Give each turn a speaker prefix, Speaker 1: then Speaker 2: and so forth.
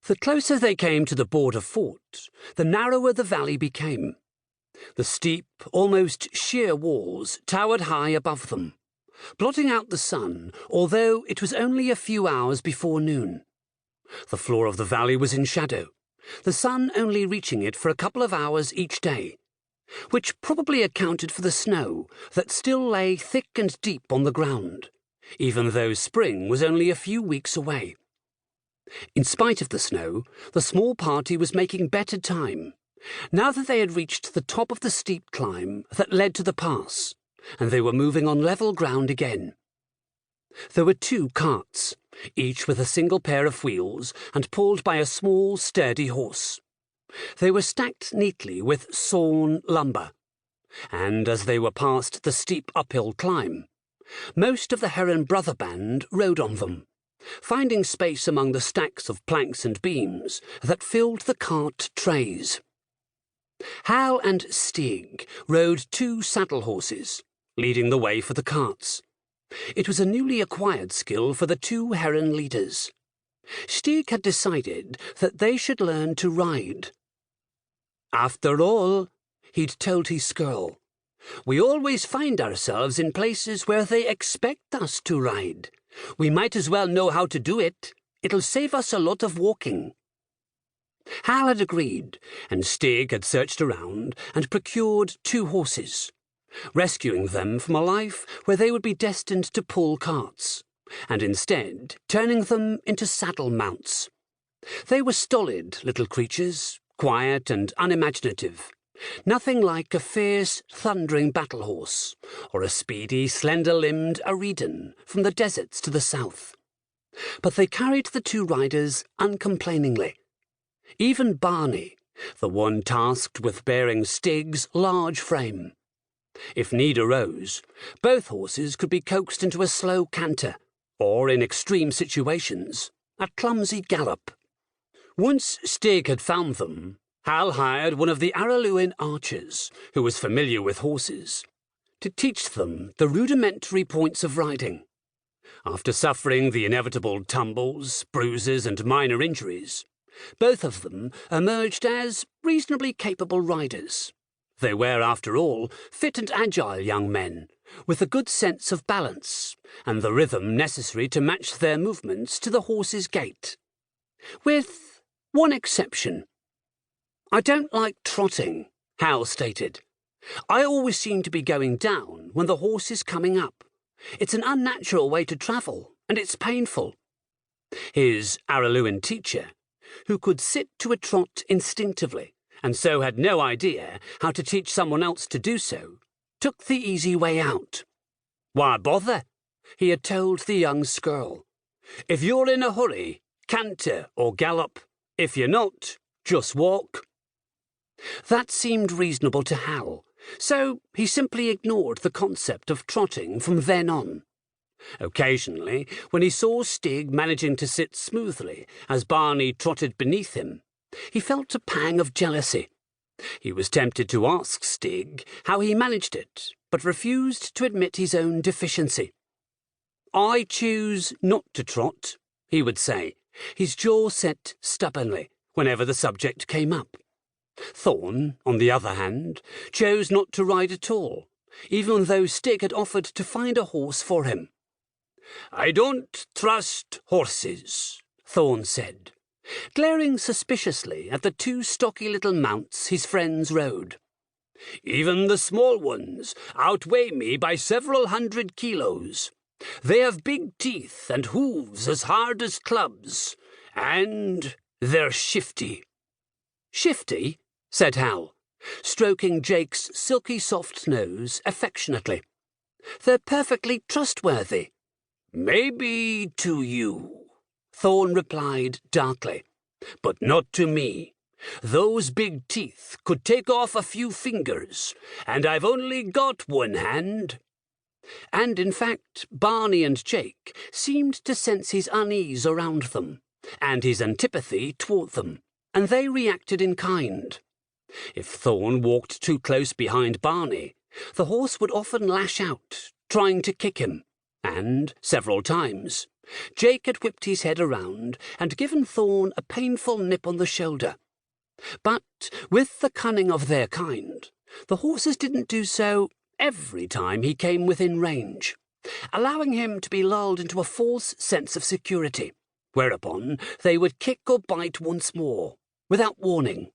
Speaker 1: The closer they came to the border fort, the narrower the valley became. The steep, almost sheer walls towered high above them, blotting out the sun, although it was only a few hours before noon. The floor of the valley was in shadow, the sun only reaching it for a couple of hours each day, which probably accounted for the snow that still lay thick and deep on the ground, even though spring was only a few weeks away. In spite of the snow, the small party was making better time, now that they had reached the top of the steep climb that led to the pass, and they were moving on level ground again. There were 2 carts, each with a single pair of wheels and pulled by a small, sturdy horse. They were stacked neatly with sawn lumber, and as they were past the steep uphill climb, most of the Heron Brotherband rode on them, finding space among the stacks of planks and beams that filled the cart trays. Hal and Stig rode 2 saddle horses, leading the way for the carts. It was a newly acquired skill for the 2 Heron leaders. Stig had decided that they should learn to ride. After all, he'd told his girl, we always find ourselves in places where they expect us to ride. We might as well know how to do it. It'll save us a lot of walking. Hal had agreed, and Stig had searched around and procured 2 horses, rescuing them from a life where they would be destined to pull carts, and instead turning them into saddle mounts. They were stolid little creatures, quiet and unimaginative, nothing like a fierce, thundering battle horse, or a speedy, slender-limbed Aridon from the deserts to the south. But they carried the 2 riders uncomplainingly. Even Barney, the one tasked with bearing Stig's large frame. If need arose, both horses could be coaxed into a slow canter, or in extreme situations, a clumsy gallop. Once Stig had found them, Hal hired one of the Araluin archers, who was familiar with horses, to teach them the rudimentary points of riding. After suffering the inevitable tumbles, bruises, and minor injuries, both of them emerged as reasonably capable riders. They were, after all, fit and agile young men, with a good sense of balance, and the rhythm necessary to match their movements to the horse's gait. With one exception. I don't like trotting, Hal stated. I always seem to be going down when the horse is coming up. It's an unnatural way to travel, and it's painful. His Araluin teacher, who could sit to a trot instinctively, and so had no idea how to teach someone else to do so, took the easy way out. Why bother? He had told the young skirl. If you're in a hurry, canter or gallop. If you're not, just walk. That seemed reasonable to Hal, so he simply ignored the concept of trotting from then on. Occasionally, when he saw Stig managing to sit smoothly as Barney trotted beneath him, he felt a pang of jealousy. He was tempted to ask Stig how he managed it, but refused to admit his own deficiency. I choose not to trot, he would say, his jaw set stubbornly whenever the subject came up. Thorn, on the other hand, chose not to ride at all, even though Stig had offered to find a horse for him. I don't trust horses, Thorn said, glaring suspiciously at the 2 stocky little mounts his friends rode. Even the small ones outweigh me by several 100 kilos. They have big teeth and hooves as hard as clubs, and they're shifty. Shifty? Said Hal, stroking Jake's silky soft nose affectionately. They're perfectly trustworthy. Maybe to you, Thorn replied darkly, but not to me. Those big teeth could take off a few fingers, and I've only got one hand. And in fact, Barney and Jake seemed to sense his unease around them, and his antipathy toward them, and they reacted in kind. If Thorn walked too close behind Barney, the horse would often lash out, trying to kick him, and, several times, Jake had whipped his head around and given Thorn a painful nip on the shoulder. But with the cunning of their kind, the horses didn't do so every time he came within range, allowing him to be lulled into a false sense of security, whereupon they would kick or bite once more, without warning.